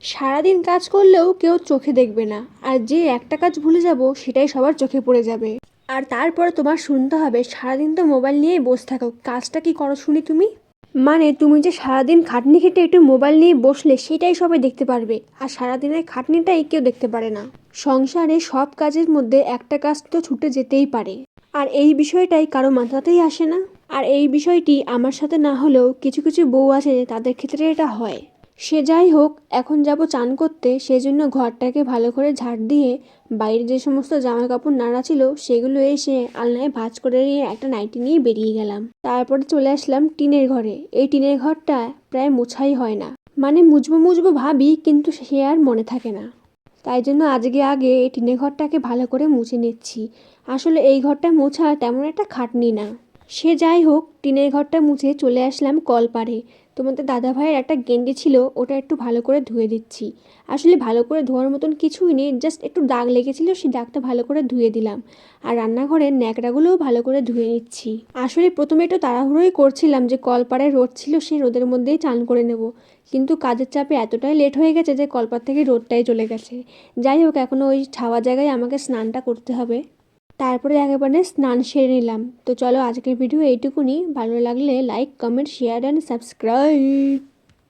সারাদিন কাজ করলেও কেউ চোখে দেখবে না, আর যে একটা কাজ ভুলে যাব সেটাই সবার চোখে পড়ে যাবে। আর তারপরে তোমার শুনতে হবে সারাদিন তো মোবাইল নিয়েই বসে থাকো, কাজটা কি করো শুনি তুমি? মানে তুমি যে সারাদিন খাটনি খেটে একটু মোবাইল নিয়ে বসলে সেটাই সবাই দেখতে পারবে, আর সারাদিনের খাটনিটাই কেউ দেখতে পারে না। সংসারে সব কাজের মধ্যে একটা কাজ তো ছুটে যেতেই পারে, আর এই বিষয়টাই কারো মাথাতেই আসে না। আর এই বিষয়টি আমার সাথে না হলেও কিছু কিছু বউ আছে তাদের ক্ষেত্রে এটা হয়। সে যাই হোক, এখন যাব চান করতে, সেজন্য ঘরটাকে ভালো করে ঝাড় দিয়ে বাইরে যে সমস্ত জামা কাপড় নাড়া ছিল সেগুলো এসে আলনায় ভাঁজ করে নিয়ে একটা নাইটি নিয়ে বেরিয়ে গেলাম। তারপরে চলে আসলাম টিনের ঘরে। এই টিনের ঘরটা প্রায় মোছাই হয় না, মানে মুছবো মুছবো ভাবি কিন্তু সে আর মনে থাকে না। তাই জন্য আজকে আগে এই টিনের ঘরটাকে ভালো করে মুছে নিচ্ছি। আসলে এই ঘরটা মোছা তেমন একটা খাটনি না। সে যাই হোক, টিনের ঘরটা মুছে চলে আসলাম কলপাড়ে। তোমাদের দাদাভাইয়ের একটা গেঞ্জি ছিল, ওটা একটু ভালো করে ধুয়ে দিচ্ছি। আসলে ভালো করে ধোয়ার মতন কিছুই নেই, জাস্ট একটু দাগ লেগেছিল, সেই দাগটা ভালো করে ধুয়ে দিলাম। আর রান্নাঘরের ন্যাকড়াগুলোও ভালো করে ধুয়ে নিচ্ছি। আসলে প্রথমে একটু তাড়াহুড়োই করছিলাম যে কলপাড়ে রোদ ছিল, সেই রোদের মধ্যেই চান করে নেব, কিন্তু কাজের চাপে এতটাই লেট হয়ে গেছে যে কলপাড় থেকে রোদটাই চলে গেছে। যাই হোক, এখনও ওই ছাওয়া জায়গায় আমাকে স্নানটা করতে হবে। তারপরে একেবারে স্নান সেরে নিলাম। তো চলো, আজকের ভিডিও এইটুকুনি। ভালো লাগলে like, comment, share and subscribe.